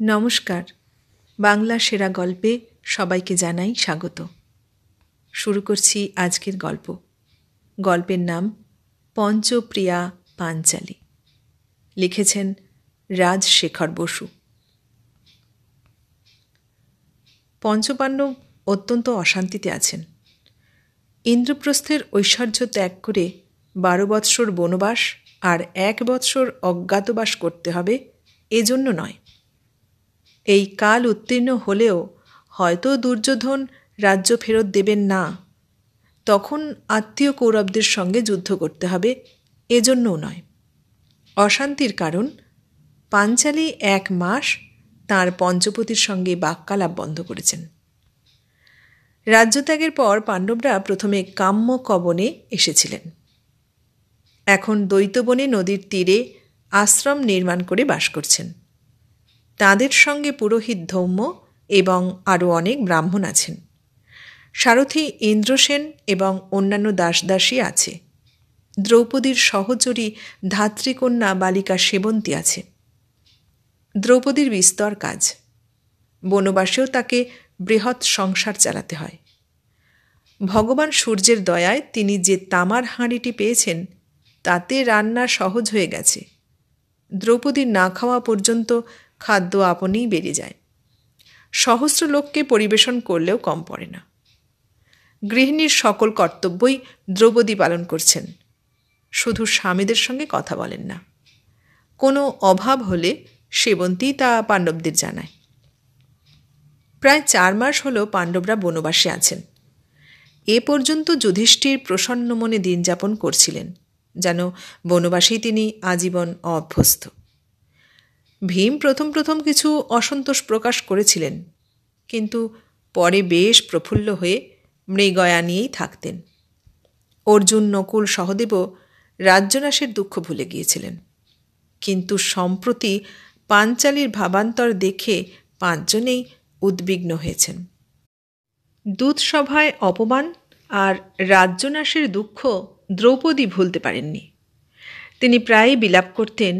নমস্কার। বাংলা সেরা গল্পে সবাইকে জানাই স্বাগত। শুরু করছি আজকের গল্প। গল্পের নাম পঞ্চপ্রিয়া পাঞ্চালী। লিখেছেন রাজশেখর বসু। পঞ্চপাণ্ডব অত্যন্ত অশান্তিতে আছেন। ইন্দ্রপ্রস্থের ঐশ্বর্য ত্যাগ করে 12 বৎসর বনবাস আর 1 বৎসর অজ্ঞাতবাস করতে হবে, এজন্য নয়। এই কাল উত্তীর্ণ হলেও হয়তো দুর্যোধন রাজ্য ফেরত দেবেন না, তখন আত্মীয় কৌরবদের সঙ্গে যুদ্ধ করতে হবে, এজন্যও নয়। অশান্তির কারণ পাঞ্চালী 1 মাস তাঁর পঞ্চপতির সঙ্গে বাক্যালাপ বন্ধ করেছেন। রাজ্যত্যাগের পর পাণ্ডবরা প্রথমে কাম্যকবনে এসেছিলেন। এখন দৈত্যবনে নদীর তীরে আশ্রম নির্মাণ করে বাস করছেন। তাঁদের সঙ্গে পুরোহিত ধৌম্য এবং আরও অনেক ব্রাহ্মণ আছেন। সারথি ইন্দ্রসেন এবং অন্যান্য দাসদাসী আছে। দ্রৌপদীর সহচরী ধাত্রীকন্যা বালিকা সেবন্তী আছে। দ্রৌপদীর বিস্তর কাজ। বনবাসেও তাকে বৃহৎ সংসার চালাতে হয়। ভগবান সূর্যের দয়ায় তিনি যে তামার হাঁড়িটি পেয়েছেন তাতে রান্না সহজ হয়ে গেছে। দ্রৌপদীর না খাওয়া পর্যন্ত খাদ্য আপনেই বেড়ে যায়। সহস্র লোককে পরিবেশন করলেও কম পড়ে না। গৃহিণীর সকল কর্তব্যই দ্রৌপদী পালন করছেন, শুধু স্বামীদের সঙ্গে কথা বলেন না। কোনো অভাব হলে সেবন্তী তা পাণ্ডবদের জানায়। প্রায় 4 মাস হল পাণ্ডবরা বনবাসে আছেন। এ পর্যন্ত যুধিষ্ঠির প্রসন্ন মনে দিন যাপন করছিলেন, যেন বনবাসেই তিনি আজীবন অভ্যস্ত। ভীম প্রথম কিছু অসন্তোষ প্রকাশ করেছিলেন, কিন্তু পরে বেশ প্রফুল্ল হয়ে মৃগয়া নিয়েই থাকতেন। অর্জুন, নকুল, সহদেবও রাজ্যনাশের দুঃখ ভুলে গিয়েছিলেন, কিন্তু সম্প্রতি পাঞ্চালীর ভাবান্তর দেখে 5 জনেই উদ্বিগ্ন হয়েছেন। দূতসভায় অপমান আর রাজ্যনাশের দুঃখ দ্রৌপদী ভুলতে পারেননি। তিনি প্রায়ই বিলাপ করতেন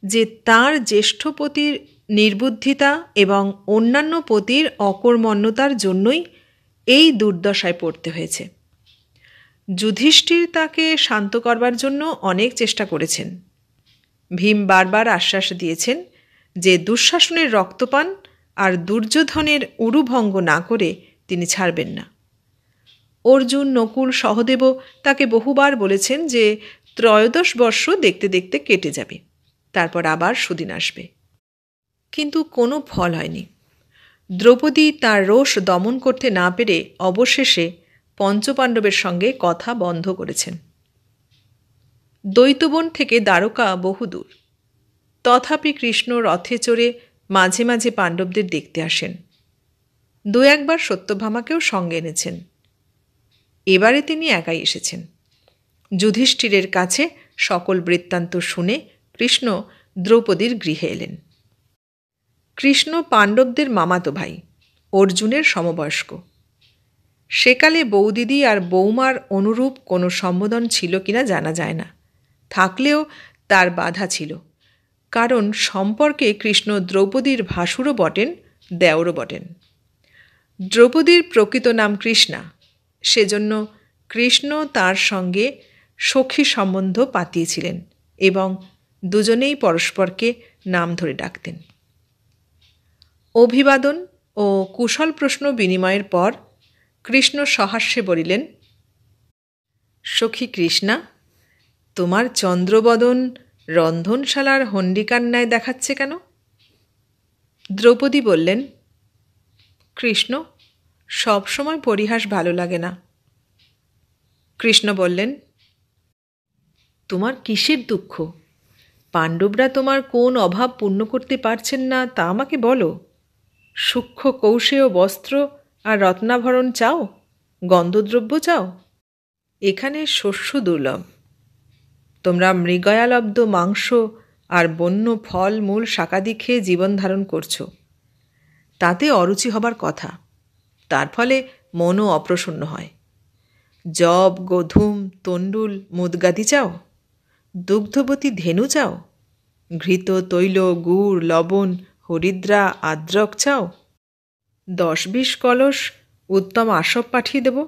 যে তাঁর জ্যেষ্ঠ পতির নির্বুদ্ধিতা এবং অন্যান্য পতির অকর্মণ্যতার জন্যই এই দুর্দশায় পড়তে হয়েছে। যুধিষ্ঠির তাকে শান্ত করবার জন্য অনেক চেষ্টা করেছেন। ভীম বারবার আশ্বাস দিয়েছেন যে দুঃশাসনের রক্তপান আর দুর্যোধনের উরুভঙ্গ না করে তিনি ছাড়বেন না। অর্জুন, নকুল, সহদেবও তাকে বহুবার বলেছেন যে 13 বর্ষ দেখতে দেখতে কেটে যাবে, তারপর আবার সুদিন আসবে। কিন্তু কোনো ফল হয়নি। দ্রৌপদী তার রোষ দমন করতে না পেরে অবশেষে পঞ্চপাণ্ডবের সঙ্গে কথা বন্ধ করেছেন। দৈত্যবন থেকে দ্বারকা বহুদূর, তথাপি কৃষ্ণ রথে চড়ে মাঝে মাঝে পাণ্ডবদের দেখতে আসেন। 2-1 বার সত্যভামাকেও সঙ্গে এনেছেন। এবারে তিনি একাই এসেছেন। যুধিষ্ঠিরের কাছে সকল বৃত্তান্ত শুনে কৃষ্ণ দ্রৌপদীর গৃহে এলেন। কৃষ্ণ পাণ্ডবদের মামাতো ভাই, অর্জুনের সমবয়স্ক। সেকালে বৌদিদি আর বৌমার অনুরূপ কোনো সম্বোধন ছিল কিনা জানা যায় না, থাকলেও তার বাধা ছিল, কারণ সম্পর্কে কৃষ্ণ দ্রৌপদীর ভাসুরও বটেন, দেওরও বটেন। দ্রৌপদীর প্রকৃত নাম কৃষ্ণা, সেজন্য কৃষ্ণ তার সঙ্গে সখী সম্বন্ধ পাতিয়েছিলেন এবং দুজনেই পরস্পরকে নাম ধরে ডাকতেন। অভিবাদন ও কুশল প্রশ্ন বিনিময়ের পর কৃষ্ণ সহাস্যে বলিলেন, সখী কৃষ্ণা, তোমার চন্দ্রবদন রন্ধনশালার হন্ডিকার ন্যায় দেখাচ্ছে কেন? দ্রৌপদী বললেন, কৃষ্ণ, সবসময় পরিহাস ভালো লাগে না। কৃষ্ণ বললেন, তোমার কিসের দুঃখ? পাণ্ডবরা তোমার কোন অভাব পূর্ণ করতে পারছেন না তা আমাকে বলো। সূক্ষ্ম কৌশেয় বস্ত্র আর রত্নাভরণ চাও? গন্ধদ্রব্য চাও? এখানে শস্য দুর্লভ। তোমরা মৃগয়ালব্ধ মাংস আর বন্য ফল মূল শাকাদি খেয়ে জীবন ধারণ করছো। তাতে অরুচি হবার কথা, তার ফলে মনও অপ্রসন্ন হয়। জব, গোধূম, তণ্ডুল, মুদগাদি চাও? দুগ্ধবতী ধেনু চাও? ঘৃত, তৈল, গুড়, লবণ, হরিদ্রা আদ্রক চাও? 10-20 কলস উত্তম আসব পাঠিয়ে দেব।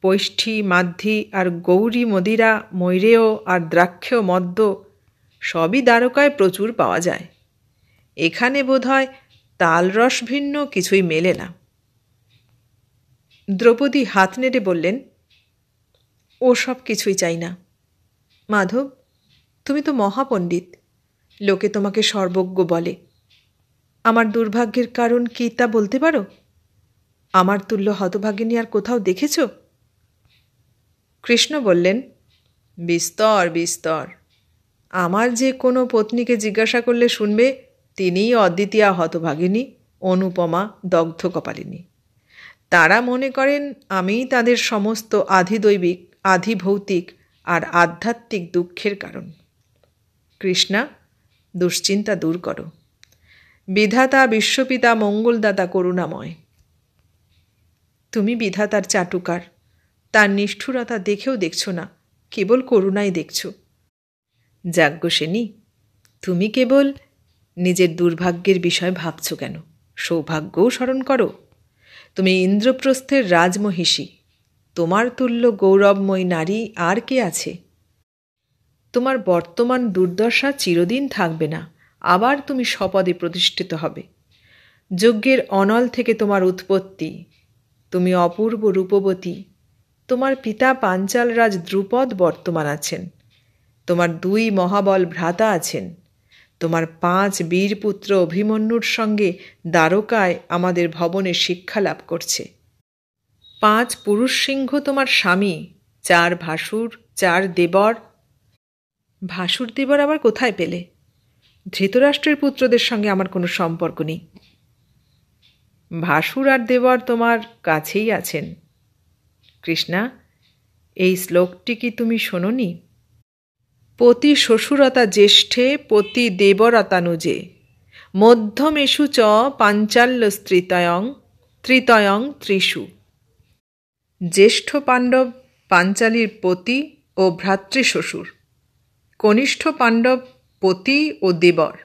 পৈষ্ঠী, মাধ্যি আর গৌরী মদিরা, মৈরেয় আর দ্রাক্ষেয় মদ্য সবই দ্বারকায় প্রচুর পাওয়া যায়। এখানে বোধহয় তালরস ভিন্ন কিছুই মেলে না। দ্রৌপদী হাত নেড়ে বললেন, ও সব কিছুই চাই না। মাধব, তুমি তো মহাপণ্ডিত, লোকে তোমাকে সর্বজ্ঞ বলে। আমার দুর্ভাগ্যের কারণ কি তা বলতে পারো? আমার তুল্য হতভাগিনী আর কোথাও দেখেছ? কৃষ্ণ বললেন, বিস্তর বিস্তর। আমার যে কোনো পত্নীকে জিজ্ঞাসা করলে শুনবে তিনিই অদ্বিতীয়া হতভাগিনী, অনুপমা দগ্ধ কপালিনী। তারা মনে করেন আমিই তাদের সমস্ত আধিদৈবিক, আধিভৌতিক আর আধ্যাত্মিক দুঃখের কারণ। কৃষ্ণা, দুশ্চিন্তা দূর করো। বিধাতা বিশ্বপিতা মঙ্গলদাতা করুণাময়। তুমি বিধাতার চাটুকার, তার নিষ্ঠুরতা দেখেও দেখছ না, কেবল করুণাই দেখছ। যাজ্ঞসেনী, তুমি কেবল নিজের দুর্ভাগ্যের বিষয় ভাবছ কেন? সৌভাগ্যও স্মরণ করো। তুমি ইন্দ্রপ্রস্থের রাজমহিষী, তোমার তুল্য গৌরবময়ী নারী আর কে আছে? তোমার বর্তমান দুর্দশা চিরদিন থাকবে না, আবার তুমি স্বপদে প্রতিষ্ঠিত হবে। যজ্ঞের অনল থেকে তোমার উৎপত্তি। তুমি অপূর্ব রূপবতী। তোমার পিতা পাঞ্চাল রাজ দ্রুপদ বর্তমান আছেন। তোমার 2 মহাবল ভ্রাতা আছেন। তোমার 5 বীরপুত্র অভিমন্যুর সঙ্গে দ্বারকায় আমাদের ভবনে শিক্ষা লাভ করছে। 5 পুরুষ সিংহ তোমার স্বামী, 4 ভাসুর, 4 দেবর। ভাসুর দেবর আবার কোথায় পেলে? ধৃতরাষ্ট্রের পুত্রদের সঙ্গে আমার কোনো সম্পর্ক নেই। ভাসুর আর দেবর তোমার কাছেই আছেন। কৃষ্ণা, এই শ্লোকটি কি তুমি শোনোনি? পতি শ্বশুরতা জ্যেষ্ঠে পতি দেবরতানুজে মধ্যমেষু চ পাঞ্চাল্য ত্রিতয়ং ত্রিষু। জ্যেষ্ঠ পাণ্ডব পাঞ্চালীর পতি ও ভ্রাতৃশ্বশুর, কনিষ্ঠ পাণ্ডব পতি ও দেবর,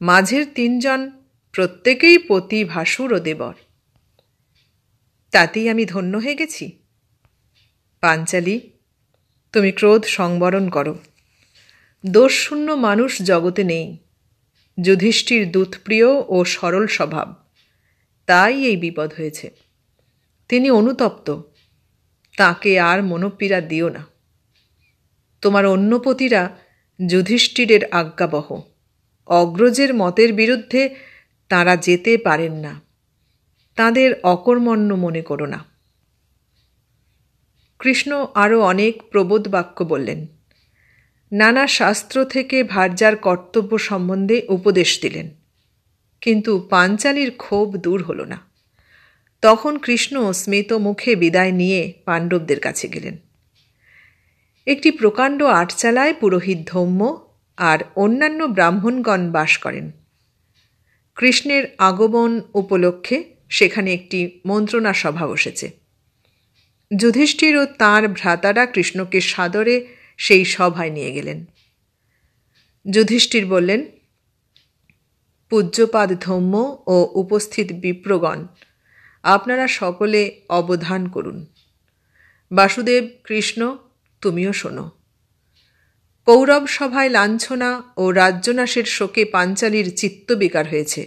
মাঝের 3 জন প্রত্যেকেই পতি, ভাসুর ও দেবর। তাতেই আমি ধন্য হয়ে গেছি। পাঞ্চালী, তুমি ক্রোধ সংবরণ করো। দোষশূন্য মানুষ জগতে নেই। যুধিষ্ঠির দূতপ্রিয় ও সরল স্বভাব, তাই এই বিপদ হয়েছে। তিনি অনুতপ্ত, তাকে আর মনোপীড়া দিও না। তোমার অন্য পতিরা যুধিষ্ঠিরের আজ্ঞাবহ, অগ্রজের মতের বিরুদ্ধে তাঁরা যেতে পারেন না। তাঁদের অকর্মণ্য মনে করো না। কৃষ্ণ আরও অনেক প্রবোধ বাক্য বললেন। নানা শাস্ত্র থেকে ভার্যার কর্তব্য সম্বন্ধে উপদেশ দিলেন, কিন্তু পাঞ্চালীর ক্ষোভ দূর হল না। তখন কৃষ্ণ স্মিত মুখে বিদায় নিয়ে পাণ্ডবদের কাছে গেলেন। একটি প্রকাণ্ড আটচালায় পুরোহিত ধৌম্য আর অন্যান্য ব্রাহ্মণগণ বাস করেন। কৃষ্ণের আগমন উপলক্ষে সেখানে একটি মন্ত্রণা সভা বসেছে। যুধিষ্ঠির ও তাঁর ভ্রাতারা কৃষ্ণকে সাদরে সেই সভায় নিয়ে গেলেন। যুধিষ্ঠির বললেন, পূজ্যপাদ ধৌম্য ও উপস্থিত বিপ্রগণ, আপনারা সকলে অবধান করুন। বাসুদেব, কৃষ্ণ, তুমিও শোনো। কৌরব সভায় লাঞ্ছনা ও রাজ্যনাশের শোকে পাঞ্চালীর চিত্তবিকার হয়েছে।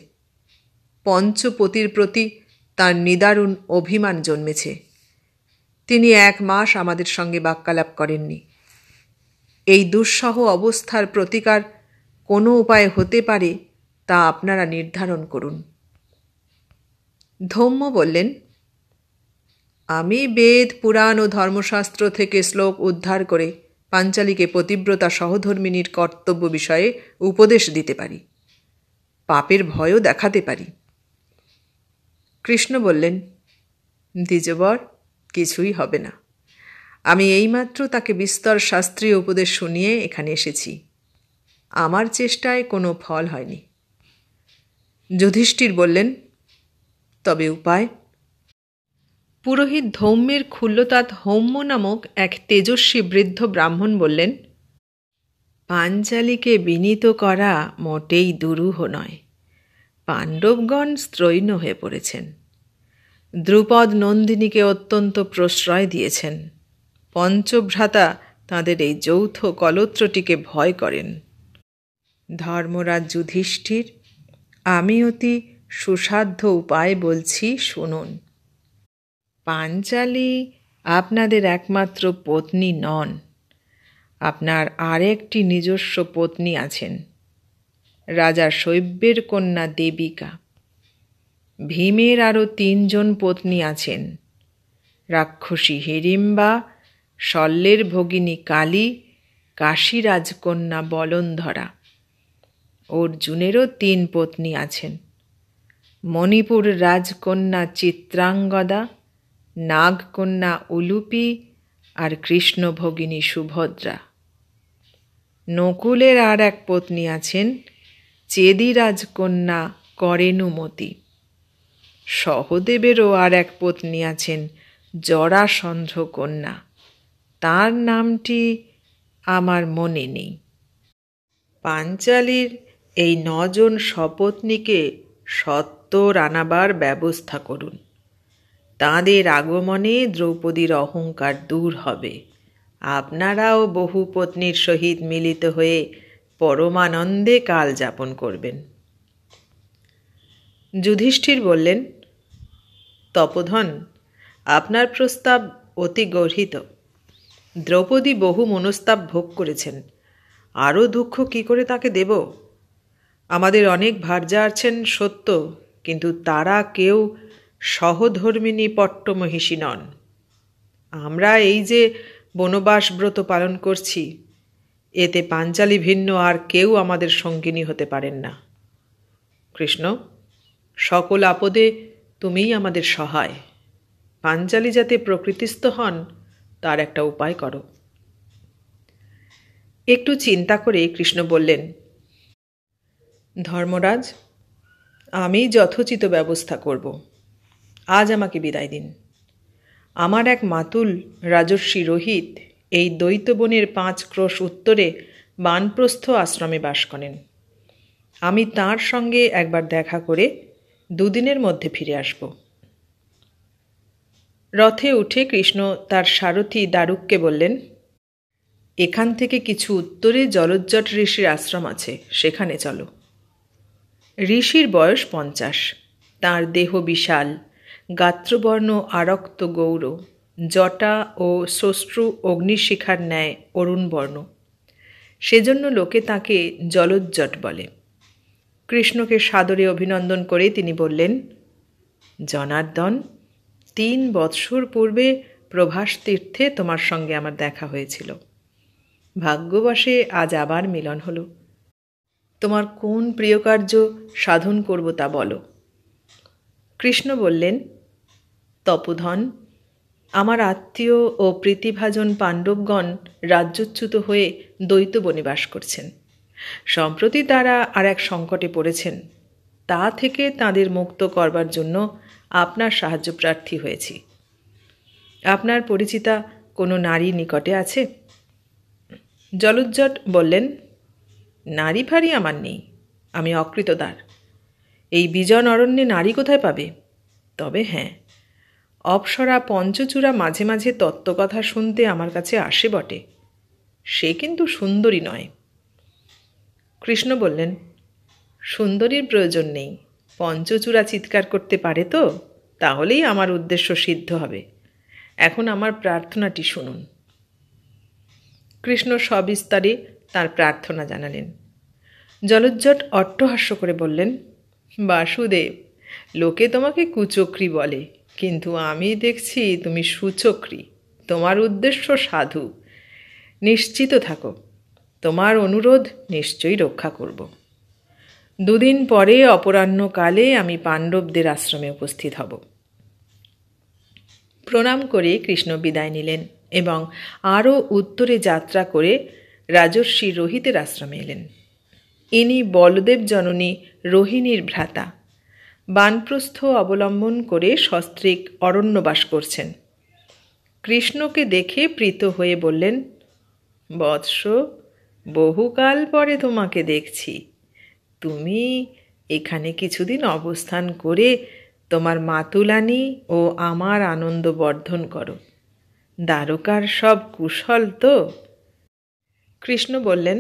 পঞ্চপতির প্রতি তার নিদারুণ অভিমান জন্মেছে। তিনি 1 মাস আমাদের সঙ্গে বাক্যালাপ করেননি। এই দুঃসহ অবস্থার প্রতিকার কোনো উপায় হতে পারে তা আপনারা নির্ধারণ করুন। ধৌম্য বললেন, আমি বেদ, পুরাণ ও ধর্মশাস্ত্র থেকে শ্লোক উদ্ধার করে পাঞ্চালীকে পতিব্রতা সহধর্মিনীর কর্তব্য বিষয়ে উপদেশ দিতে পারি, পাপের ভয়ও দেখাতে পারি। কৃষ্ণ বললেন, দ্বিজবর, কিছুই হবে না। আমি এইমাত্র তাকে বিস্তর শাস্ত্রীয় উপদেশ শুনিয়ে এখানে এসেছি। আমার চেষ্টায় কোনো ফল হয়নি। যুধিষ্ঠির বললেন, তবে উপায়? পুরোহিত ধৌম্যের ক্ষুল্লতাৎ হৌম্য নামক এক তেজস্বী বৃদ্ধ ব্রাহ্মণ বললেন, পাঞ্চালীকে বিনীত করা মোটেই দুরূহ নয়। পাণ্ডবগণ স্ত্রৈণ হয়ে পড়েছেন। দ্রুপদ নন্দিনীকে অত্যন্ত প্রশ্রয় দিয়েছেন। পঞ্চভ্রাতা তাঁদের এই যৌথ কলত্রটিকে ভয় করেন। ধর্মরাজ যুধিষ্ঠির, আমি অতি সুসাধ্য উপায় বলছি, শুনুন। পাঞ্চালী আপনাদের একমাত্র পত্নী নন, আপনার আরেকটি নিজস্ব পত্নী আছেন, রাজা শৈব্যের কন্যা দেবিকা। ভীমের আরও 3 জন পত্নী আছেন, রাক্ষসী হিড়িম্বা, শল্যের ভগিনী কালী, কাশীরাজকন্যা বলন্ধরা। অর্জুনেরও 3 পত্নী আছেন, মণিপুর রাজকন্যা চিত্রাঙ্গদা, নাগকন্যা উলুপি আর কৃষ্ণ ভগিনী সুভদ্রা। নকুলের আর এক পত্নী আছেন, চেদি রাজকন্যা করেনুমতি। সহদেবেরও আর এক পত্নী আছেন, জরাসন্ধ কন্যা, তার নামটি আমার মনে নেই। পাঞ্চালীর এই 9 জন সপত্নীকে সত্বর আনাবার ব্যবস্থা করুন। তাঁদের আগমনে দ্রৌপদীর অহংকার দূর হবে। আপনারাও বহু পত্নীর সহিত মিলিত হয়ে পরমানন্দে কাল যাপন করবেন। যুধিষ্ঠির বললেন, তপোধন, আপনার প্রস্তাব অতি গর্হিত। দ্রৌপদী বহু মনস্তাপ ভোগ করেছেন, আরও দুঃখ কি করে তাকে দেব? আমাদের অনেক ভার্যা আছেন সত্য, কিন্তু তারা কেউ সহধর্মিণী পট্টমহিষী নন। আমরা এই যে বনবাস ব্রত পালন করছি, এতে পাঞ্চালী ভিন্ন আর কেউ আমাদের সঙ্গিনী হতে পারেন না। কৃষ্ণ, সকল আপদে তুমিই আমাদের সহায়। পাঞ্চালী যাতে প্রকৃতিস্থ হন তার একটা উপায় করো। একটু চিন্তা করে কৃষ্ণ বললেন, ধর্মরাজ, আমি যথোচিত ব্যবস্থা করব। আজ আমাকে বিদায় দিন। আমার এক মাতুল রাজর্ষি রোহিত এই দৈত্যবনের 5 ক্রোশ উত্তরে বানপ্রস্থ আশ্রমে বাস করেন। আমি তাঁর সঙ্গে একবার দেখা করে 2 দিনের মধ্যে ফিরে আসব। রথে উঠে কৃষ্ণ তার সারথি দারুককে বললেন, এখান থেকে কিছু উত্তরে জলজ্জট ঋষির আশ্রম আছে, সেখানে চলো। ঋষির বয়স 50, তাঁর দেহ বিশাল, গাত্রবর্ণ আরক্ত গৌর, জটা ও শ্মশ্রু অগ্নিশিখার ন্যায় অরুণ বর্ণ। সেজন্য লোকে তাকে জলজ্জট বলে। কৃষ্ণকে সাদরে অভিনন্দন করে তিনি বললেন, জনার্দন, 3 বৎসর পূর্বে প্রভাস তীর্থে তোমার সঙ্গে আমার দেখা হয়েছিল। ভাগ্যবশে আজ আবার মিলন হলো। তোমার কোন প্রিয় কার্য সাধন করব তা বলো। কৃষ্ণ বললেন, তপোধন, আমার আত্মীয় ও প্রীতিভাজন পাণ্ডবগণ রাজ্যচ্যুত হয়ে দৈত্যবনে বাস করছেন। সম্প্রতি তারা আর এক সংকটে পড়েছেন। তা থেকে তাদের মুক্ত করবার জন্য আপনার সাহায্য প্রার্থী হয়েছি। আপনার পরিচিতা কোনো নারী নিকটে আছে? জলজ্জট বললেন, নারী ফারি আমার নেই, আমি অকৃতদার। এই বিজন অরণ্যে নারী কোথায় পাবে? তবে হ্যাঁ, অপ্সরা পঞ্চচূড়া মাঝে মাঝে তত্ত্বকথা শুনতে আমার কাছে আসে বটে, সে কিন্তু সুন্দরী নয়। কৃষ্ণ বললেন, সুন্দরীর প্রয়োজন নেই, পঞ্চচূড়া চিৎকার করতে পারে তো, তাহলেই আমার উদ্দেশ্য সিদ্ধ হবে। এখন আমার প্রার্থনাটি শুনুন। কৃষ্ণ সবিস্তারে তার প্রার্থনা জানালেন। জলজ্জট অট্টহাস্য করে বললেন, বাসুদেব, লোকে তোমাকে কুচক্রী বলে, কিন্তু আমি দেখছি তুমি সুচক্রী। তোমার উদ্দেশ্য সাধু। নিশ্চিত থাকো, তোমার অনুরোধ নিশ্চয়ই রক্ষা করব। 2 দিন পরে অপরাহ্নকালে আমি পাণ্ডবদের আশ্রমে উপস্থিত হব। প্রণাম করে কৃষ্ণ বিদায় নিলেন এবং আরও উত্তরে যাত্রা করে রাজর্ষি রোহিতের আশ্রমে এলেন। ইনি বলদেব জননী রোহিণীর ভ্রাতা। বানপ্রস্থ অবলম্বন করে সস্ত্রীক অরণ্যবাস করছেন। কৃষ্ণকে দেখে প্রীত হয়ে বললেন, বৎস, বহুকাল পরে তোমাকে দেখছি। তুমি এখানে কিছুদিন অবস্থান করে তোমার মাতুলানি ও আমার আনন্দ বর্ধন করো। দ্বারকার সব কুশল তো? কৃষ্ণ বললেন,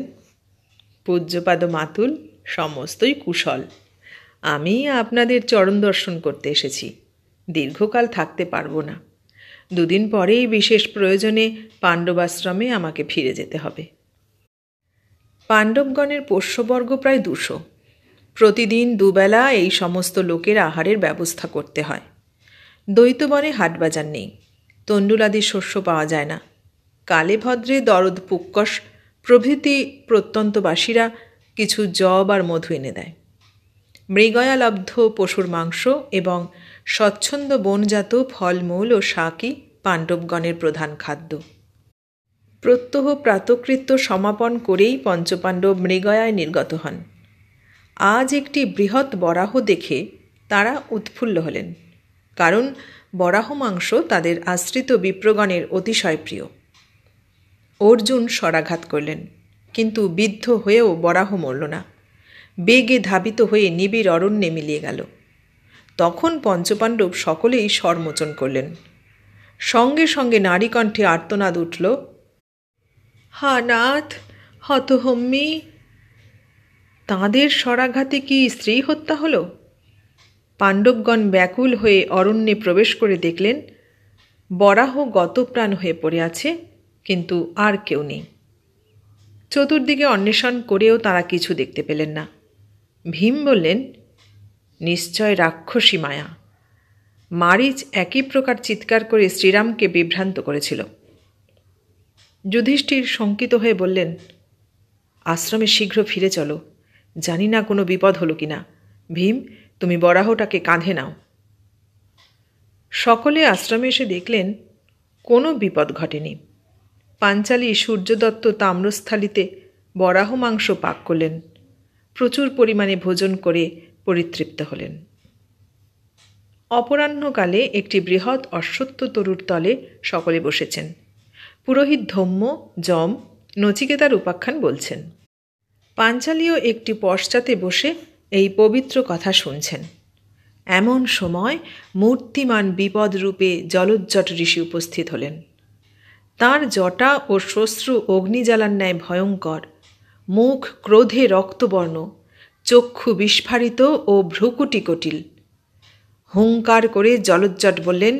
পূজ্যপাদ মাতুল, সমস্তই কুশল। আমি আপনাদের চরণ দর্শন করতে এসেছি, দীর্ঘকাল থাকতে পারবো না। দুদিন পরেই বিশেষ প্রয়োজনে পাণ্ডবাশ্রমে আমাকে ফিরে যেতে হবে। পাণ্ডবগণের পোষ্যবর্গ প্রায় 200। প্রতিদিন দুবেলা এই সমস্ত লোকের আহারের ব্যবস্থা করতে হয়। দ্বৈতবনে হাটবাজার নেই, তণ্ডুলাদি শস্য পাওয়া যায় না। কালে ভদ্রে দরদ পুক্কস প্রভৃতি প্রত্যন্তবাসীরা কিছু যব আর মধু এনে দেয়। মৃগয়ালব্ধ পশুর মাংস এবং স্বচ্ছন্দ বনজাত ফলমূল ও শাকই পাণ্ডবগণের প্রধান খাদ্য। প্রত্যহ প্রাতকৃত্য সমাপন করেই পঞ্চপাণ্ডব মৃগয়ায় নির্গত হন। আজ একটি বৃহৎ বরাহ দেখে তারা উৎফুল্ল হলেন, কারণ বরাহ মাংস তাদের আশ্রিত বিপ্রগণের অতিশয় প্রিয়। অর্জুন শরাঘাত করলেন, কিন্তু বিদ্ধ হয়েও বরাহ মরল না। বেগে ধাবিত হয়ে নিবিড় অরণ্যে মিলিয়ে গেল। তখন পঞ্চপাণ্ডব সকলেই স্বরমোচন করলেন। সঙ্গে সঙ্গে নারীকণ্ঠে আর্তনাদ উঠল, হা নাথ, হতহম্মি! তাঁদের স্বরাঘাতে কি স্ত্রী হত্যা হল? পাণ্ডবগণ ব্যাকুল হয়ে অরণ্যে প্রবেশ করে দেখলেন বরাহ গতপ্রাণ হয়ে পড়ে আছে, কিন্তু আর কেউ নেই। চতুর্দিকে অন্বেষণ করেও তারা কিছু দেখতে পেলেন না। ভীম বললেন, নিশ্চয় রাক্ষসী মায়া। মারীচ একই প্রকার চিৎকার করে শ্রীরামকে বিভ্রান্ত করেছিল। যুধিষ্ঠির শঙ্কিত হয়ে বললেন, আশ্রমে শীঘ্র ফিরে চলো, জানি না কোনো বিপদ হলো কিনা। ভীম, তুমি বরাহটাকে কাঁধে নাও। সকলে আশ্রমে এসে দেখলেন কোনো বিপদ ঘটেনি। পাঞ্চালী সূর্যদত্ত তাম্রস্থালিতে বরাহ মাংস পাক করলেন, প্রচুর পরিমাণে ভোজন করে পরিতৃপ্ত হলেন। অপরাহ্নকালে একটি বৃহৎ অশ্বত্থ তরুর তলে সকলে বসেছেন। পুরোহিত ধম্ম, যম, নচিকেতার উপাখ্যান বলছেন। পাঞ্চালীও একটি পশ্চাতে বসে এই পবিত্র কথা শুনছেন। এমন সময় মূর্তিমান বিপদরূপে জলোজ্জট ঋষি উপস্থিত হলেন। তাঁর জটা ও শ্মশ্রু অগ্নিজ্বালার ন্যায় ভয়ঙ্কর, মুখ ক্রোধে রক্তবর্ণ, চক্ষু বিস্ফারিত ও ভ্রুকুটি কটিল। হুঙ্কার করে জলোজ্জট বললেন,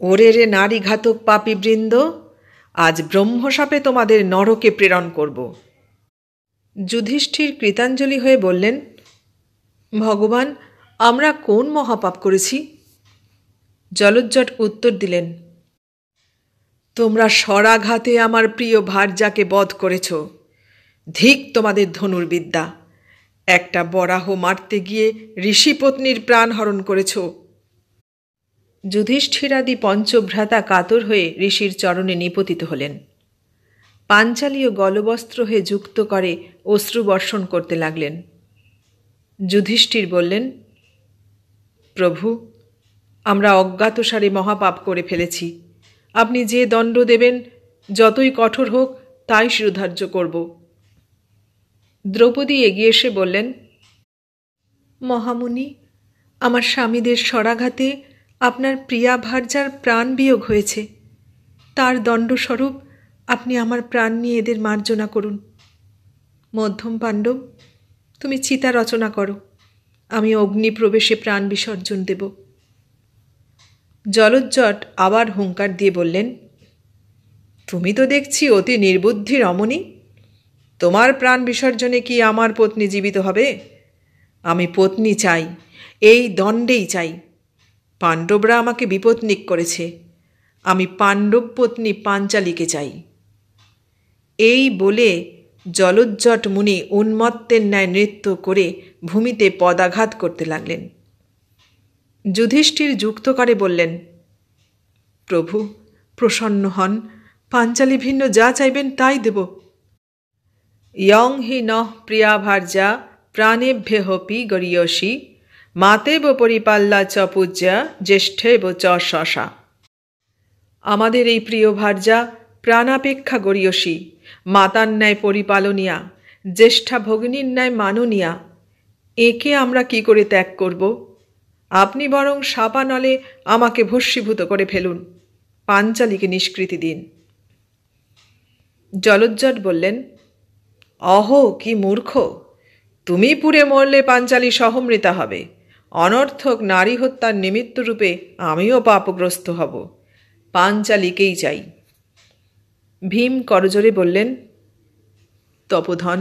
ওরে রে নারীঘাতক পাপীবৃন্দ, আজ ব্রহ্মশাপে তোমাদের নরকে প্রেরণ করব। যুধিষ্ঠির কৃতাঞ্জলি হয়ে বললেন, ভগবান, আমরা কোন মহাপাপ করেছি? জলোজ্জট উত্তর দিলেন, তোমরা স্বরাঘাতে আমার প্রিয় ভার্যাকে বধ করেছ। ধিক তোমাদের ধনুর্বিদ্যা! একটা বরাহ মারতে গিয়ে ঋষিপত্নীর প্রাণ হরণ করেছ। যুধিষ্ঠিরাদি পঞ্চভ্রাতা কাতর হয়ে ঋষির চরণে নিপতিত হলেন। পাঞ্চালীয় গলবস্ত্র হয়ে যুক্ত করে অশ্রুবর্ষণ করতে লাগলেন। যুধিষ্ঠির বললেন, প্রভু, আমরা অজ্ঞাতসারে মহাপাপ করে ফেলেছি। আপনি যে দণ্ড দেবেন, যতই কঠোর হোক, তাই শিরোধার্য করব। দ্রৌপদী এগিয়ে এসে বললেন, মহামুনি, আমার স্বামীদের স্বরাঘাতে আপনার প্রিয়া ভার্যার প্রাণ বিয়োগ হয়েছে। তার দণ্ডস্বরূপ আপনি আমার প্রাণ নিয়ে এদের মার্জনা করুন। মধ্যম পাণ্ডব, তুমি চিতা রচনা করো, আমি অগ্নিপ্রবেশে প্রাণ বিসর্জন দেব। জলোজ্জট আবার হুঙ্কার দিয়ে বললেন, তুমি তো দেখছি অতি নির্বুদ্ধি রমণী। তোমার প্রাণ বিসর্জনে কি আমার পত্নী জীবিত হবে? আমি পত্নী চাই, এই দণ্ডেই চাই। পাণ্ডবরা আমাকে বিপত্নিক করেছে, আমি পাণ্ডব পত্নী পাঞ্চালীকে চাই। এই বলে জলোজ্জট মুনি উন্মত্তের ন্যায় নৃত্য করে ভূমিতে পদাঘাত করতে লাগলেন। যুধিষ্ঠির যুক্তকারে বললেন, প্রভু প্রসন্ন হন, পাঞ্চালী ভিন্ন যা চাইবেন তাই দেব। ইয়ং হি নঃ প্রিয়া ভার্যা প্রাণেভ্যহপি গরীয়সী মাতেব পরিপাল্লা চ পূজ্যা জ্যেষ্ঠেব চ শশা। আমাদের এই প্রিয় ভার্যা প্রাণাপেক্ষা গরীয়সী, মাতার ন্যায় পরিপালনিয়া, জ্যেষ্ঠা ভগিনীর ন্যায় মাননীয়া। একে আমরা কি করে ত্যাগ করব? আপনি বরং শাপানলে আমাকে ভস্মীভূত করে ফেলুন, পাঞ্চালীকে নিষ্কৃতি দিন। জলজ্জট বললেন, অহ, কি মূর্খ! তুমি পুড়ে মরলে পাঞ্চালী সহমৃতা হবে, অনর্থক নারী হত্যার নিমিত্তরূপে আমিও পাপগ্রস্ত হব। পাঞ্চালীকেই চাই। ভীম করজোরে বললেন, তপোধন,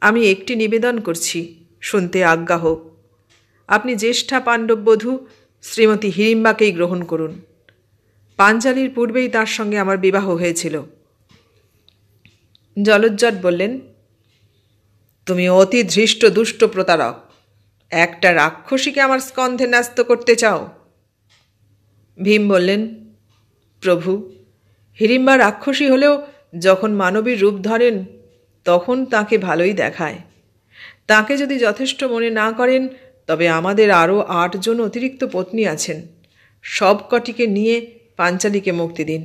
আমি একটি নিবেদন করছি, শুনতে আজ্ঞা হোক। আপনি জ্যেষ্ঠা পাণ্ডববধূ শ্রীমতী হিড়িম্বাকেই গ্রহণ করুন। পাঞ্চালীর পূর্বেই তার সঙ্গে আমার বিবাহ হয়েছিল। জলজ্জট বললেন, তুমি অতি ধৃষ্ট দুষ্ট প্রতারক, একটা রাক্ষসীকে আমার স্কন্ধে ন্যস্ত করতে চাও? ভীম বললেন, প্রভু, হিড়িম্বা রাক্ষসী হলেও যখন মানবীর রূপ ধরেন তখন তাকে ভালোই দেখায়। তাকে যদি যথেষ্ট মনে না করেন তবে আমাদের আরও 8 জন অতিরিক্ত পত্নী আছেন, সবকটিকে নিয়ে পাঞ্চালীকে মুক্তি দিন।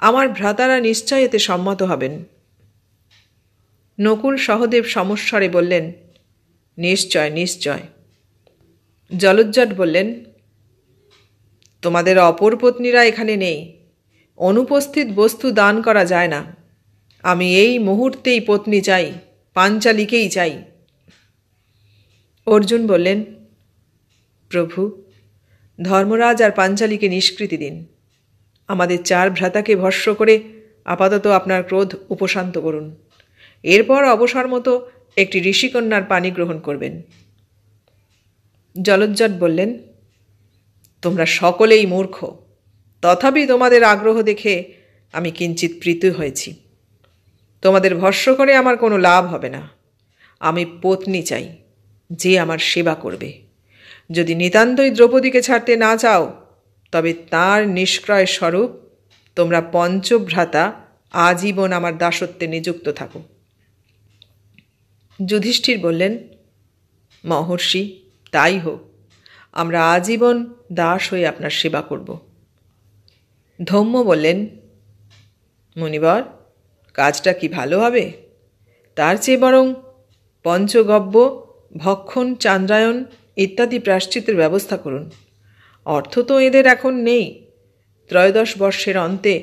আমার ভ্রাতারা নিশ্চয় এতে সম্মত হবেন। নকুল সহদেব সমস্বরে বললেন, নিশ্চয় নিশ্চয়। জলজ্জট বললেন, তোমাদের অপর পত্নীরা এখানে নেই, অনুপস্থিত বস্তু দান করা যায় না। আমি এই মুহূর্তেই পত্নী চাই, পাঞ্চালীকেই চাই। অর্জুন বললেন, প্রভু, ধর্মরাজ আর পাঞ্চালীকে নিষ্কৃতি দিন। আমাদের 4 ভ্রাতাকে ভস্ম করে আপাতত আপনার ক্রোধ উপশান্ত করুন। এরপর অবসর মতো একটি ঋষিকন্যার পানি গ্রহণ করবেন। জলজ্জট বললেন, তোমরা সকলেই মূর্খ, তথাপি তোমাদের আগ্রহ দেখে আমি কিঞ্চিত প্রীত হয়েছি। তোমাদের ভস্ম করে আমার কোনো লাভ হবে না। আমি পত্নী চাই, যে আমার সেবা করবে। যদি নিতান্তই দ্রৌপদীকে ছাড়তে না চাও তবে তার নিষ্ক্রয় স্বরূপ তোমরা পঞ্চভ্রাতা আজীবন আমার দাসত্বে নিযুক্ত থাকো। যুধিষ্ঠির বললেন, মহর্ষি, তাই হোক, আমরা আজীবন দাস হয়ে আপনার সেবা করব। ধৌম্য বললেন, মুনিবর, কাজটা কি ভালো হবে? তার চেয়ে বরং পঞ্চগব্য, ভক্ষণ, চান্দ্রায়ণ ইত্যাদি প্রায়শ্চিত্তের ব্যবস্থা করুন। অর্থ তো এদের এখন নেই। 13 বর্ষের অন্তে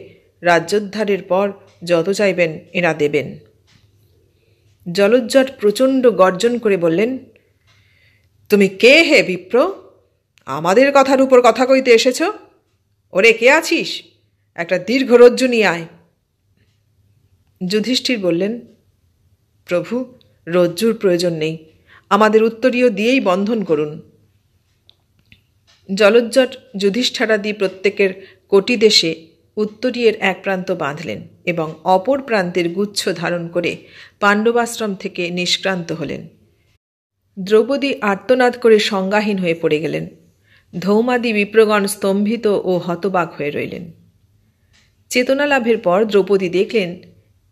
রাজ্যোদ্ধারের পর যত চাইবেন এরা দেবেন। জলজ্জট প্রচণ্ড গর্জন করে বললেন, তুমি কে হে বিপ্র? আমাদের কথার উপর কথা কইতে এসেছ? ওরে, কে আছিস? একটা দীর্ঘ রজ্জু নিয়ে আয়। যুধিষ্ঠির বললেন, প্রভু, রজ্জুর প্রয়োজন নেই, আমাদের উত্তরীয় দিয়েই বন্ধন করুন। জলজ্জট যুধিষ্ঠিরাদি প্রত্যেকের কোটি দেশে উত্তরীয়ের এক প্রান্ত বাঁধলেন এবং অপর প্রান্তের গুচ্ছ ধারণ করে পাণ্ডবাশ্রম থেকে নিষ্ক্রান্ত হলেন। দ্রৌপদী আর্তনাদ করে সংজ্ঞাহীন হয়ে পড়ে গেলেন। ধৌমাদি বিপ্রগণ স্তম্ভিত ও হতবাক হয়ে রইলেন। চেতনা লাভের পর দ্রৌপদী দেখলেন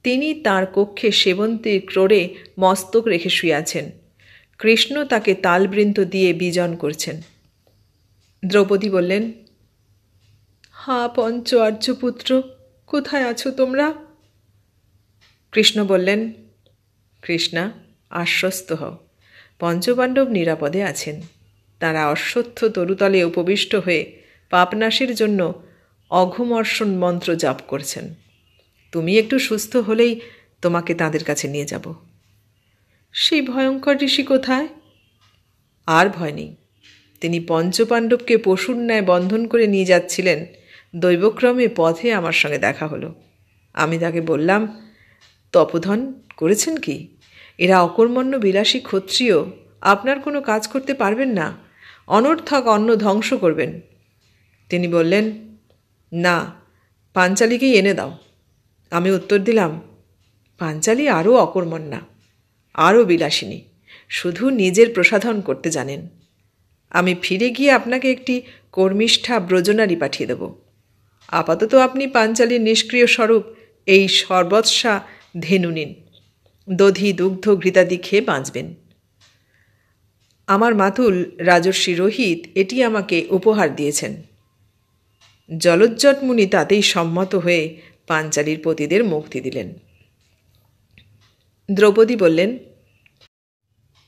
তিনি তার কক্ষে সেবন্তীর ক্রোড়ে মস্তক রেখে শুয়ে কৃষ্ণ তাকে তালবৃন্ত দিয়ে বিজন করছেন। দ্রৌপদী বললেন, হা পঞ্চ আর্যপুত্র, কোথায় আছো তোমরা? কৃষ্ণ বললেন, কৃষ্ণা, আশ্বস্ত হও, পঞ্চপাণ্ডব নিরাপদে আছেন। তাঁরা অশ্বত্থ তরুতলে উপবিষ্ট হয়ে পাপনাশের জন্য অঘমর্ষণ মন্ত্র জাপ করছেন। তুমি একটু সুস্থ হলেই তোমাকে তাদের কাছে নিয়ে যাব। সেই ভয়ঙ্কর ঋষি কোথায়? আর ভয় নেই, তিনি পঞ্চপাণ্ডবকে পশুর ন্যায় বন্ধন করে নিয়ে যাচ্ছিলেন। দৈবক্রমে পথে আমার সঙ্গে দেখা হলো। আমি তাকে বললাম, তপোধন করেছেন কি? এরা অকর্মণ্য বিলাসী ক্ষত্রিয়, আপনার কোনো কাজ করতে পারবেন না, অনর্থক অন্ন ধ্বংস করবেন। তিনি বললেন, না, পাঞ্চালীকেই এনে দাও। আমি উত্তর দিলাম, পাঞ্চালী আরও অকর্মণ্যা, আরও বিলাসিনী, শুধু নিজের প্রসাধন করতে জানেন। আমি ফিরে গিয়ে আপনাকে একটি কর্মিষ্ঠা ব্রজনারী পাঠিয়ে দেব। আপাতত আপনি পাঞ্চালীর নিষ্ক্রিয় স্বরূপ এই সর্বৎসা ধেনু নিন, দধি দুগ্ধ ঘৃতাদি খেয়ে বাঁচবেন। আমার মাতুল রাজর্ষি রোহিত এটি আমাকে উপহার দিয়েছেন। জলজ্জট মুনি তাতেই সম্মত হয়ে পাঞ্চালীর পতিদের মুক্তি দিলেন। দ্রৌপদী বললেন,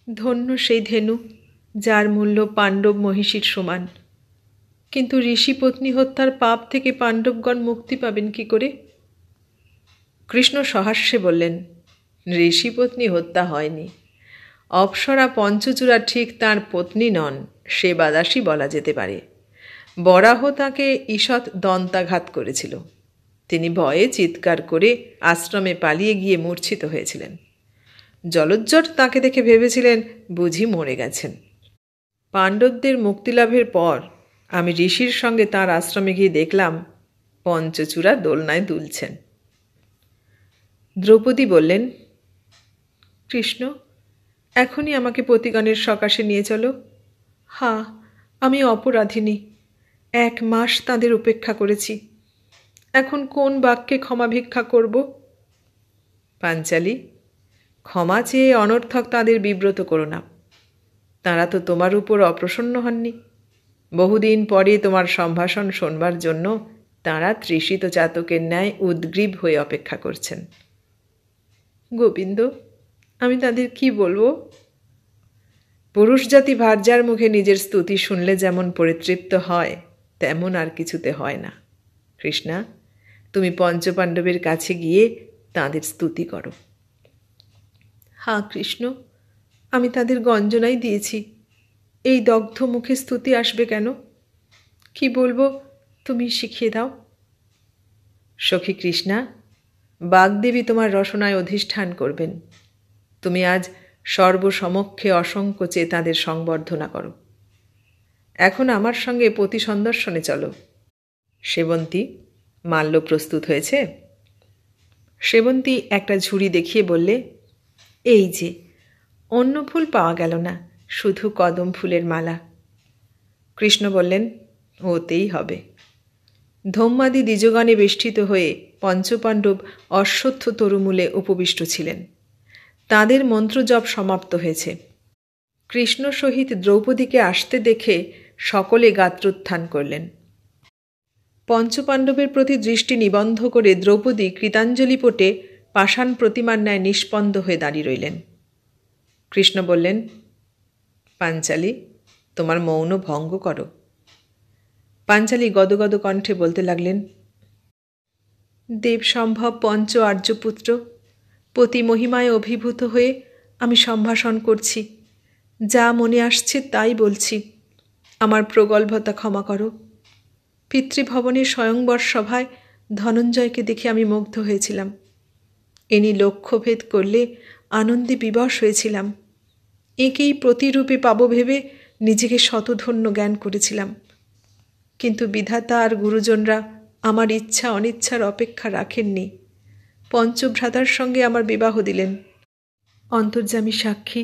ধন্য সেই ধেনু, যার মূল্য পাণ্ডব মহিষীর সমান। কিন্তু ঋষিপত্নী হত্যার পাপ থেকে পাণ্ডবগণ মুক্তি পাবেন কি করে? কৃষ্ণ সহাস্যে বললেন, ঋষিপত্নী হত্যা হয়নি। অপ্সরা পঞ্চচূড়া ঠিক তাঁর পত্নী নন, সে বাদাসী বলা যেতে পারে। বরাহ তাঁকে ঈষৎ দন্তাঘাত করেছিল। তিনি ভয়ে চিৎকার করে আশ্রমে পালিয়ে গিয়ে মূর্ছিত হয়েছিলেন। জলজ্জট তাঁকে দেখে ভেবেছিলেন বুঝি মরে গেছেন। পাণ্ডবদের মুক্তিলাভের পর আমি ঋষির সঙ্গে তাঁর আশ্রমে গিয়ে দেখলাম পঞ্চচূড়া দোলনায় দুলছেন। দ্রৌপদী বললেন, কৃষ্ণ, এখনই আমাকে পতিগণের সকাশে নিয়ে চলো। আমি অপরাধিনী। 1 মাস তাঁদের উপেক্ষা করেছি। এখন কোন বাক্যে ক্ষমা ভিক্ষা করব? পাঞ্চালী, ক্ষমা চেয়ে অনর্থক তাঁদের বিব্রত করো না। তাঁরা তো তোমার উপর অপ্রসন্ন হননি। বহুদিন পরে তোমার সম্ভাষণ শোনবার জন্য তাঁরা তৃষিত চাতকের ন্যায় উদ্গ্রীব হয়ে অপেক্ষা করছেন। গোবিন্দ, আমি তাদের কি বলবো? পুরুষ জাতি ভার্যার মুখে নিজের স্তুতি শুনলে যেমন পরিতৃপ্ত হয়, তেমন আর কিছুতে হয় না। কৃষ্ণা, তুমি পঞ্চপাণ্ডবের কাছে গিয়ে তাঁদের স্তুতি করো। কৃষ্ণ, আমি তাদের গঞ্জনাই দিয়েছি। এই দগ্ধ মুখে স্তুতি আসবে কেন? কি বলবো তুমি শিখিয়ে দাও। সখী কৃষ্ণা, বাগদেবী তোমার রসনায় অধিষ্ঠান করবেন। তুমি আজ সর্বসমক্ষে অসংকোচে তাঁদের সংবর্ধনা করো। এখন আমার সঙ্গে পতি সন্দর্শনে চলো। সেবন্তী, মাল্য প্রস্তুত হয়েছে? সেবন্তী একটা ঝুড়ি দেখিয়ে বললে, এই যে, অন্য ফুল পাওয়া গেল না, শুধু কদম ফুলের মালা। কৃষ্ণ বললেন, ওতেই হবে। ধৌম্যাদি দ্বিজগণে বেষ্টিত হয়ে পঞ্চপাণ্ডব অশ্বত্থ তরুমূলে উপবিষ্ট ছিলেন। তাঁদের মন্ত্রজপ সমাপ্ত হয়েছে। কৃষ্ণ সহিত দ্রৌপদীকে আসতে দেখে সকলে গাত্রোত্থান করলেন। পঞ্চপাণ্ডবের প্রতি দৃষ্টি নিবন্ধ করে দ্রৌপদী কৃতাঞ্জলিপটে পাষাণ প্রতিমার ন্যায় নিষ্পন্দ হয়ে দাঁড়িয়ে রইলেন। কৃষ্ণ বললেন, পাঞ্চালী, তোমার মৌন ভঙ্গ করো। পাঞ্চালী গদগদ কণ্ঠে বলতে লাগলেন, দেবসম্ভব পঞ্চ আর্যপুত্র, পতি মহিমায় অভিভূত হয়ে আমি সম্ভাষণ করছি। যা মনে আসছে তাই বলছি। আমার প্রগল্ভতা ক্ষমা করো। পিতৃভবনের স্বয়ংবর সভায় ধনঞ্জয়কে দেখে আমি মুগ্ধ হয়েছিলাম। ইনি লক্ষ্যভেদ করলে আনন্দে বিবশ হয়েছিলাম। একেই প্রতিরূপে পাব ভেবে নিজেকে শতধন্য জ্ঞান করেছিলাম। কিন্তু বিধাতা আর গুরুজনরা আমার ইচ্ছা অনিচ্ছার অপেক্ষা রাখেননি। পঞ্চভ্রাতার সঙ্গে আমার বিবাহ দিলেন। অন্তর্যামী সাক্ষী,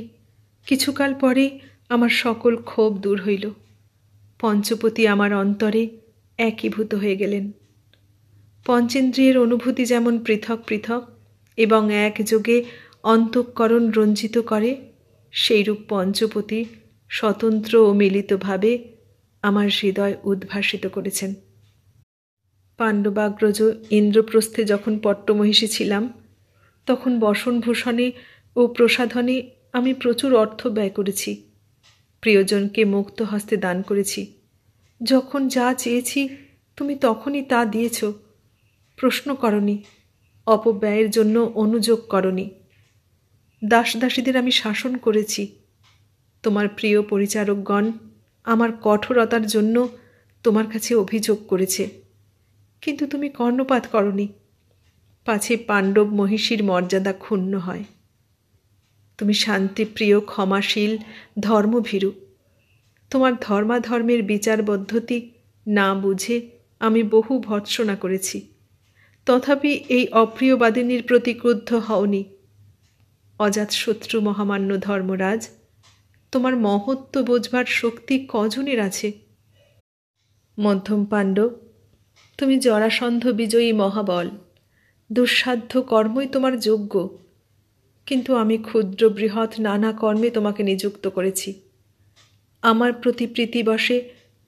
কিছুকাল পরে আমার সকল ক্ষোভ দূর হইল। পঞ্চপতি আমার অন্তরে একীভূত হয়ে গেলেন। পঞ্চেন্দ্রিয়ের অনুভূতি যেমন পৃথক পৃথক এবং একযোগে অন্তঃকরণ রঞ্জিত করে, সেইরূপ পঞ্চপতি স্বতন্ত্র ও মিলিতভাবে আমার হৃদয় উদ্ভাসিত করেছেন। পাণ্ডবাগ্রজ ইন্দ্রপ্রস্থে যখন পট্টমহিষী ছিলাম, তখন বসনভূষণে ও প্রসাধনে আমি প্রচুর অর্থ ব্যয় করেছি। প্রিয়জনকে মুক্ত হস্তে দান করেছি। যখন যা চেয়েছি তুমি তখনই তা দিয়েছ। প্রশ্ন করনি, অপব্যয়ের জন্য অনুযোগ করনি। দাসদাসীদের আমি শাসন করেছি। তোমার প্রিয় পরিচারকগণ আমার কঠোরতার জন্য তোমার কাছে অভিযোগ করেছে, কিন্তু তুমি কর্ণপাত করনি, পাছে পাণ্ডব মহিষীর মর্যাদা ক্ষুণ্ণ হয়। তুমি শান্তিপ্রিয়, ক্ষমাশীল, ধর্মভীরু। তোমার ধর্মাধর্মের বিচার পদ্ধতি না বুঝে আমি বহু ভর্ৎসনা করেছি, তথাপি এই অপ্রিয়বাদিনীর প্রতি ক্রুদ্ধ হওনি। অজাতশত্রু মহামান্য ধর্মরাজ, তোমার মহত্ব বোঝবার শক্তি কজনের আছে? মধ্যম পাণ্ডব, তুমি জরাসন্ধ বিজয়ী মহাবল, দুঃসাধ্য কর্মই তোমার যোগ্য, কিন্তু আমি ক্ষুদ্র বৃহৎ নানা কর্মে তোমাকে নিযুক্ত করেছি। আমার প্রতি প্রীতিবশে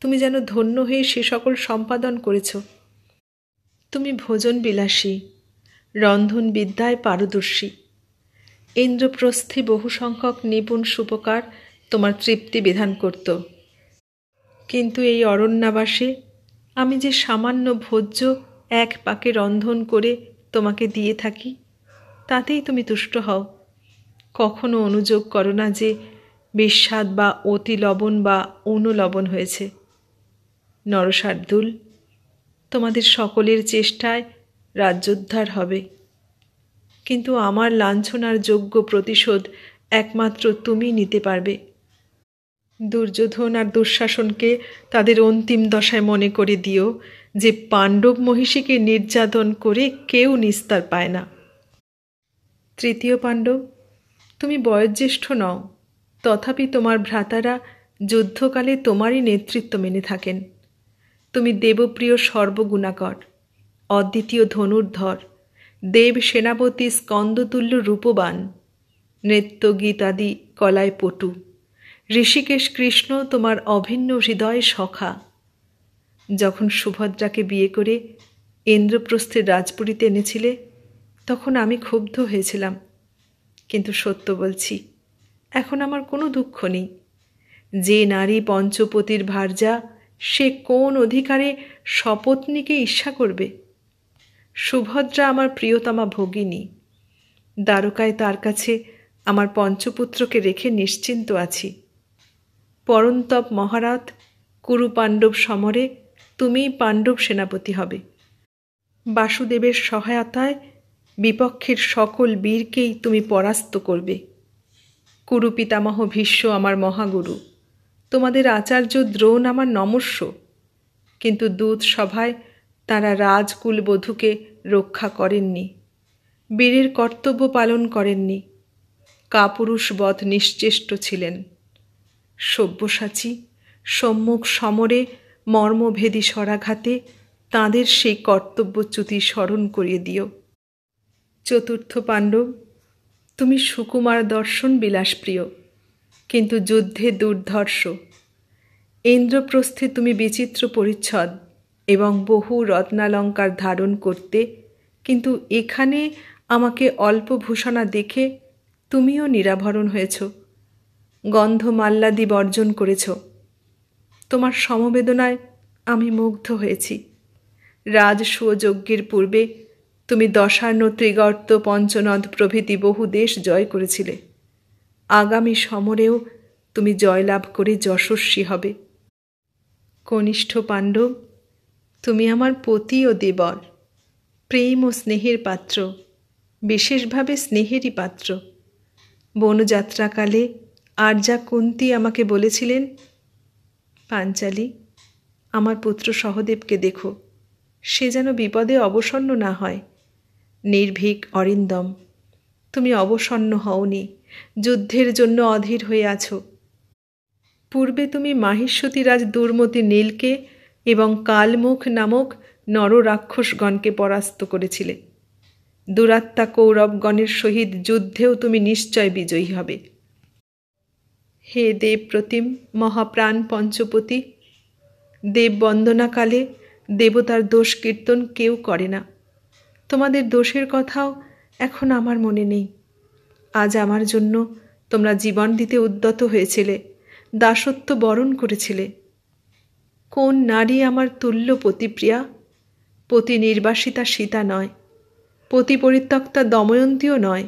তুমি যেন ধন্য হয়ে সে সকল সম্পাদন করেছ। তুমি ভোজন বিলাসী, রন্ধন বিদ্যায় পারদর্শী। ইন্দ্রপ্রস্থে বহু সংখ্যক নিপুণ সুপকার তোমার তৃপ্তি বিধান করত, কিন্তু এই অরণ্যাবাসে আমি যে সামান্য ভোজ্য এক পাকে রন্ধন করে তোমাকে দিয়ে থাকি, তাতেই তুমি তুষ্ট হও। কখনো অনুযোগ করো না যে বিস্বাদ বা অতি লবণ বা অনুলবণ হয়েছে। নরশার্দুল, তোমাদের সকলের চেষ্টায় রাজ্যোদ্ধার হবে, কিন্তু আমার লাঞ্ছনার যোগ্য প্রতিশোধ একমাত্র তুমি নিতে পারবে। দুর্যোধন আর দুঃশাসনকে তাদের অন্তিম দশায় মনে করে দিও যে পাণ্ডব মহিষীকে নির্যাতন করে কেউ নিস্তার পায় না। তৃতীয় পাণ্ডব, তুমি বয়োজ্যেষ্ঠ নও, তথাপি তোমার ভ্রাতারা যুদ্ধকালে তোমারই নেতৃত্ব মেনে থাকেন। তুমি দেবপ্রিয় সর্বগুণাকর, অদ্বিতীয় ধনুর্ধর, দেব সেনাপতি স্কন্দতুল্য রূপবান, নৃত্য গীতাদি কলায় পটু। ঋষিকেশ কৃষ্ণ তোমার অভিন্ন হৃদয় সখা। যখন সুভদ্রাকে বিয়ে করে ইন্দ্রপ্রস্থের রাজপুরীতে এনেছিলে, তখন আমি ক্ষুব্ধ হয়েছিলাম, কিন্তু সত্য বলছি, এখন আমার কোনো দুঃখ নেই। যে নারী পঞ্চপতির ভার্যা, সে কোন অধিকারে সপত্নীকে ঈর্ষা করবে? সুভদ্রা আমার প্রিয়তমা ভগিনী। দ্বারকায় তার কাছে আমার পঞ্চপুত্রকে রেখে নিশ্চিন্ত আছি। পরন্তপ মহারথ কুরু পাণ্ডব সমরে তুমিই পাণ্ডব সেনাপতি হবে। বাসুদেবের সহায়তায় বিপক্ষের সকল বীরকেই তুমি পরাস্ত করবে। কুরু পিতামহ ভীষ্ম আমার মহাগুরু, তোমাদের আচার্য দ্রোণ আমার নমস্য, কিন্তু দূত সভায় তাঁরা রাজকুলবধূকে রক্ষা করেননি, বীরের কর্তব্য পালন করেননি, কাপুরুষ বধ নিশ্চেষ্ট ছিলেন। সব্যসাচী সম্মুখ সমরে মর্মভেদী শরাঘাতে তাঁদের সেই কর্তব্যচ্যুতি স্মরণ করিয়ে দিও। চতুর্থ পাণ্ডব, তুমি সুকুমার দর্শন বিলাসপ্রিয়, কিন্তু যুদ্ধে দুর্ধর্ষ। ইন্দ্রপ্রস্থে তুমি বিচিত্র পরিচ্ছদ এবং বহু রত্নালঙ্কার ধারণ করতে, কিন্তু এখানে আমাকে অল্প ভূষণা দেখে তুমিও নিরাভরণ হয়েছ, গন্ধমাল্লাদি বর্জন করেছ। তোমার সমবেদনায় আমি মুগ্ধ হয়েছি। রাজসূয় যজ্ঞের পূর্বে তুমি দশার্ণ, ত্রিগর্ত, পঞ্চনদ প্রভৃতি বহু দেশ জয় করেছিলে। আগামী সমরেও তুমি জয়লাভ করে যশস্বী হবে। কনিষ্ঠ পাণ্ডব, তুমি আমার পতি ও দেবর, প্রেম ও স্নেহের পাত্র, বিশেষভাবে স্নেহেরই পাত্র। বনযাত্রাকালে আর্যা কুন্তী আমাকে বলেছিলেন, পাঞ্চালী, আমার পুত্র সহদেবকে দেখো, সে যেন বিপদে অবসন্ন না হয়। নির্ভীক অরিন্দম, তুমি অবসন্ন হওনি, যুদ্ধের জন্য অধীর হয়ে আছো। পূর্বে তুমি মাহিষ্যতিরাজ দুর্মতি নীলকে এবং কালমুখ নামক নররাক্ষসগণকে পরাস্ত করেছিলে। দুরাত্মা কৌরবগণের সহিত যুদ্ধেও তুমি নিশ্চয় বিজয়ী হবে। হে দেবপ্রতিম মহাপ্রাণ পঞ্চপতি, দেব বন্দনাকালে দেবতার দোষ কীর্তন কেউ করে না। তোমাদের দোষের কথাও এখন আমার মনে নেই। আজ আমার জন্য তোমরা জীবন দিতে উদ্যত হয়েছিলে, দাসত্ব বরণ করেছিলে। কোন নারী আমার তুল্য পতিপ্রিয়া? পতি নির্বাসিতা সীতা নয়, পতি পরিত্যক্তা দময়ন্তীও নয়।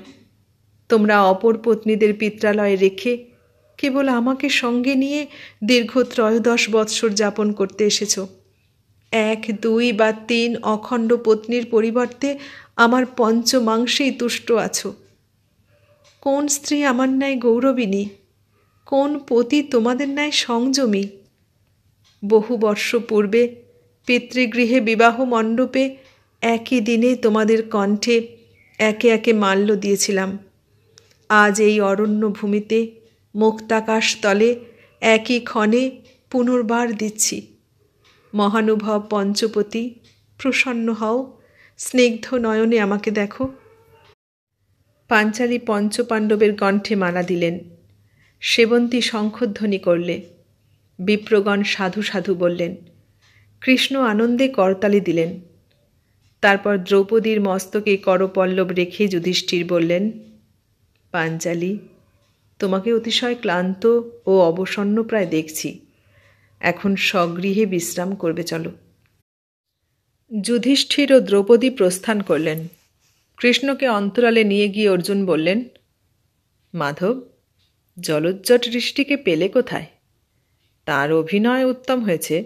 তোমরা অপর পত্নীদের পিত্রালয়ে রেখে কেবল আমাকে সঙ্গে নিয়ে দীর্ঘ 13 বৎসর যাপন করতে এসেছ। 1, 2 বা 3 অখণ্ড পত্নীর পরিবর্তে আমার পঞ্চমাংশেই তুষ্ট আছো। কোন স্ত্রী আমার ন্যায় গৌরবিনী? কোন পতি তোমাদের ন্যায় সংযমী? বহু বর্ষ পূর্বে পিতৃগৃহে বিবাহ মণ্ডপে একই দিনে তোমাদের কণ্ঠে একে একে মাল্য দিয়েছিলাম। আজ এই অরণ্য ভূমিতে মুক্তাকাশ তলে একই ক্ষণে পুনর্বার দিচ্ছি। মহানুভব পঞ্চপতি, প্রসন্ন হও, স্নিগ্ধ নয়নে আমাকে দেখো। পাঞ্চালী পঞ্চপাণ্ডবের কণ্ঠে মালা দিলেন। সেবন্তী শঙ্খধ্বনি করলে। বিপ্রগণ সাধু সাধু বললেন। কৃষ্ণ আনন্দে করতালি দিলেন। তারপর দ্রৌপদীর মস্তকে করপল্লব রেখে যুধিষ্ঠির বললেন, পাঞ্চালী, তোমাকে অতিশয় ক্লান্ত ও অবসন্ন প্রায় দেখছি। এখন স্বগৃহে বিশ্রাম করবে চলো। যুধিষ্ঠির ও দ্রৌপদী প্রস্থান করলেন। কৃষ্ণকে অন্তরালে নিয়ে গিয়ে অর্জুন বললেন, মাধব, জলজ্জট ঋষ্টিকে পেলে কোথায়? তার অভিনয় উত্তম হয়েছে,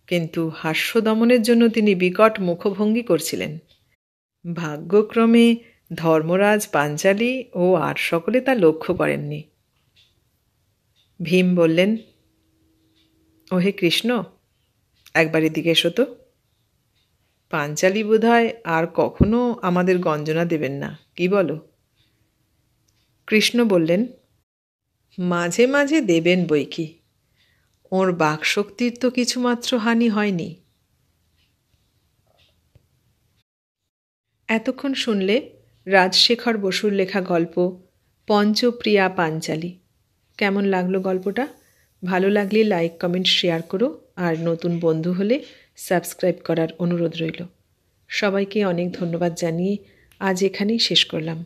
কিন্তু হাস্যদমনের জন্য তিনি বিকট মুখভঙ্গি করছিলেন। ভাগ্যক্রমে ধর্মরাজ, পাঞ্চালী ও আর সকলে তা লক্ষ্য করেননি। ভীম বললেন, ওহে কৃষ্ণ, একবার এদিকে এসো তো। পাঞ্চালী বোধহয় আর কখনো আমাদের গঞ্জনা দেবেন না, কি বলো? কৃষ্ণ বললেন, মাঝে মাঝে দেবেন বই কি, ওর বাকশক্তির তো কিছুমাত্র হানি হয়নি। এতক্ষণ শুনলে রাজশেখর বসুর লেখা গল্প পঞ্চপ্রিয়া পাঞ্চালী। কেমন লাগলো গল্পটা? ভালো লাগলে লাইক, কমেন্ট, শেয়ার করো, আর নতুন বন্ধু হলে সাবস্ক্রাইব করার অনুরোধ রইল। সবাইকে অনেক ধন্যবাদ জানিয়ে আজ এখানেই শেষ করলাম।